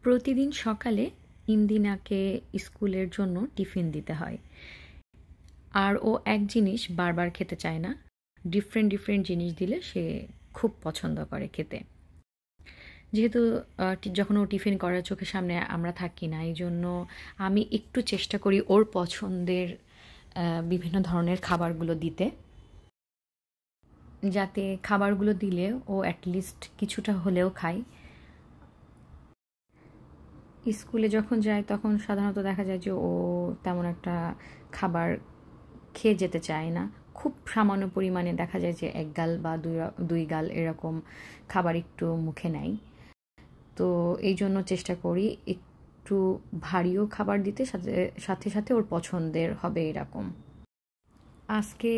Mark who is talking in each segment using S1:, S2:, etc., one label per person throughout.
S1: প্রতিদিন সকালে ইমদিনাকে স্কুলের জন্য টিফিন দিতে হয়। আর ও এক জিনিস বারবার খেতে চায় না। ডিফারেন্ট ডিফারেন্ট জিনিস দিলে সে খুব পছন্দ করে খেতে। যেহেতু যখন ও টিফিন করে চোখের সামনে আমরা থাকি না, এই জন্য আমি একটু চেষ্টা করি ওর পছন্দের বিভিন্ন ধরনের খাবারগুলো দিতে, যাতে খাবারগুলো দিলে ও অ্যাটলিস্ট কিছুটা হলেও খায়। স্কুলে যখন যায় তখন সাধারণত দেখা যায় যে ও তেমন একটা খাবার খেয়ে যেতে চায় না। খুব সামান্য পরিমাণে দেখা যায় যে এক গাল বা দুই গাল এরকম খাবার একটু মুখে নেয়। তো এই জন্য চেষ্টা করি একটু ভারীও খাবার দিতে, সাথে সাথে সাথে ওর পছন্দের হবে এরকম। আজকে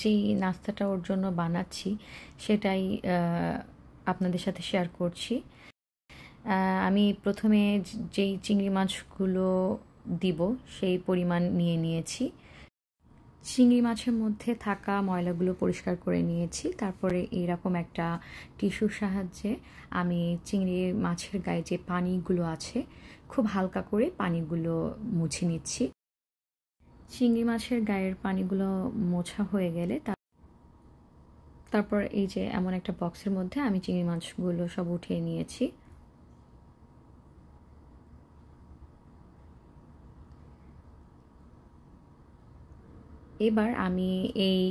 S1: যেই নাস্তাটা ওর জন্য বানাচ্ছি সেটাই আপনাদের সাথে শেয়ার করছি। আমি প্রথমে যেই চিংড়ি মাছগুলো দিব সেই পরিমাণ নিয়ে নিয়েছি। চিংড়ি মাছের মধ্যে থাকা ময়লাগুলো পরিষ্কার করে নিয়েছি। তারপরে এইরকম একটা টিস্যুর সাহায্যে আমি চিংড়ি মাছের গায়ে যে পানিগুলো আছে খুব হালকা করে পানিগুলো মুছে নিচ্ছি। চিংড়ি মাছের গায়ের পানিগুলো মোছা হয়ে গেলে তারপর এই যে এমন একটা বক্সের মধ্যে আমি চিংড়ি মাছগুলো সব উঠিয়ে নিয়েছি। এবার আমি এই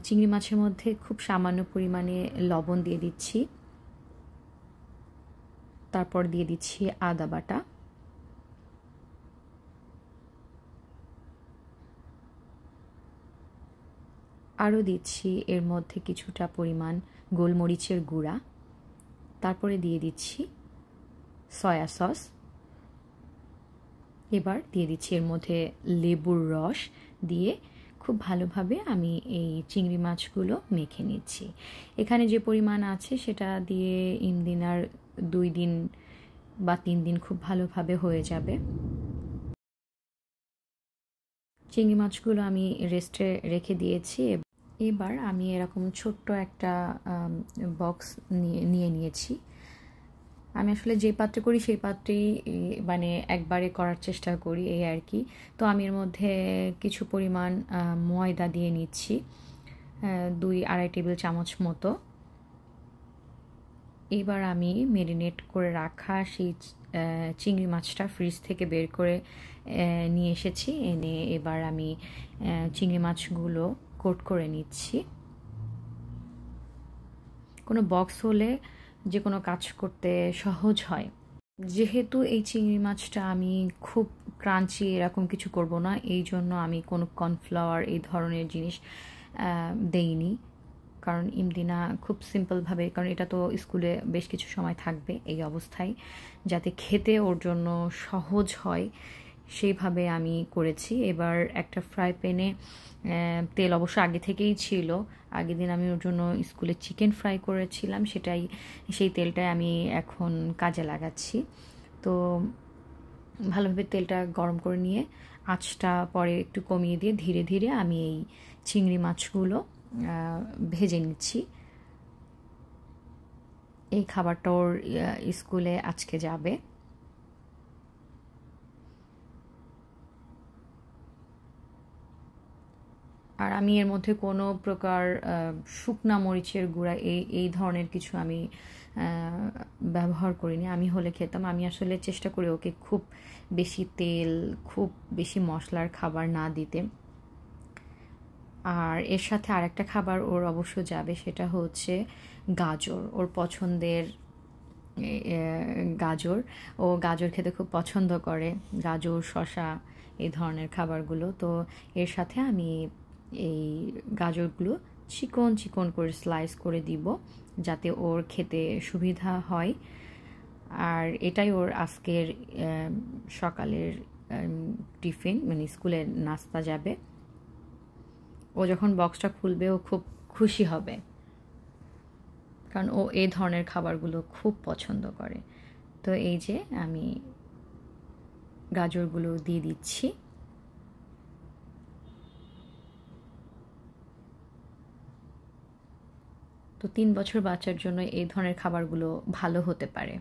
S1: চিংড়ি মাছের মধ্যে খুব সামান্য পরিমাণে লবণ দিয়ে দিচ্ছি। তারপর দিয়ে দিচ্ছি আদা বাটা, আরও দিচ্ছি এর মধ্যে কিছুটা পরিমাণ গোলমরিচের গুঁড়া। তারপরে দিয়ে দিচ্ছি সয়া সস। এবার দিয়ে দিচ্ছি এর মধ্যে লেবুর রস দিয়ে খুব ভালোভাবে আমি এই চিংড়ি মাছগুলো মেখে নিচ্ছি। এখানে যে পরিমাণ আছে সেটা দিয়ে ইমদিনার 2 দিন বা 3 দিন খুব ভালোভাবে হয়ে যাবে। চিংড়ি মাছগুলো আমি রেস্টে রেখে দিয়েছি। এবার আমি এরকম ছোট্ট একটা বক্স নিয়ে নিয়েছি। আমি আসলে যে পাত্রে করি সেই পাত্রেই মানে একবারে করার চেষ্টা করি, এই আর কি। তো আমি এর মধ্যে কিছু পরিমাণ ময়দা দিয়ে নিচ্ছি, 2-2.5 টেবিল চামচ মতো। এবার আমি মেরিনেট করে রাখা সেই চিংড়ি মাছটা ফ্রিজ থেকে বের করে নিয়ে এসেছি। এনে এবার আমি চিংড়ি মাছগুলো কোট করে নিচ্ছি। কোনো বক্স হলে যে কোনো কাজ করতে সহজ হয়। যেহেতু এই চিংড়ি মাছটা আমি খুব ক্রাঞ্চি এরকম কিছু করব না, এই জন্য আমি কোনো কর্নফ্লাওয়ার এই ধরনের জিনিস দেইনি। কারণ ইমদিনা খুব সিম্পলভাবে, কারণ এটা তো স্কুলে বেশ কিছু সময় থাকবে, এই অবস্থায় যাতে খেতে ওর জন্য সহজ হয় সেইভাবে আমি করেছি। এবার একটা ফ্রাই প্যানে তেল অবশ্য আগে থেকেই ছিল, আগের দিন আমি ওর জন্য স্কুলে চিকেন ফ্রাই করেছিলাম, সেই তেলটাই আমি এখন কাজে লাগাচ্ছি। তো ভালোভাবে তেলটা গরম করে নিয়ে আঁচটা পরে একটু কমিয়ে দিয়ে ধীরে ধীরে আমি এই চিংড়ি মাছগুলো ভেজে নিচ্ছি। এই খাবারটা ওর স্কুলে আজকে যাবে। আর আমি এর মধ্যে কোনো প্রকার শুকনা মরিচের গুঁড়া এই ধরনের কিছু আমি ব্যবহার করিনি। আমি হলে খেতাম। আমি আসলে চেষ্টা করি ওকে খুব বেশি তেল, খুব বেশি মশলার খাবার না দিতে। আর এর সাথে আরেকটা খাবার ওর অবশ্য যাবে, সেটা হচ্ছে গাজর। ওর পছন্দের গাজর, ও গাজর খেতে খুব পছন্দ করে, গাজর, শসা এই ধরনের খাবারগুলো। তো এর সাথে আমি এই গাজরগুলো চিকন চিকন করে স্লাইস করে দিব, যাতে ওর খেতে সুবিধা হয়। আর এটাই ওর আজকের সকালের টিফিন, মানে স্কুলের নাস্তা যাবে। ও যখন বক্সটা খুলবে ও খুব খুশি হবে, কারণ ও এই ধরনের খাবারগুলো খুব পছন্দ করে। তো এই যে আমি গাজরগুলো দিয়ে দিচ্ছি। তো 3 বছর বাচ্চার জন্য এই ধরনের খাবারগুলো ভালো হতে পারে।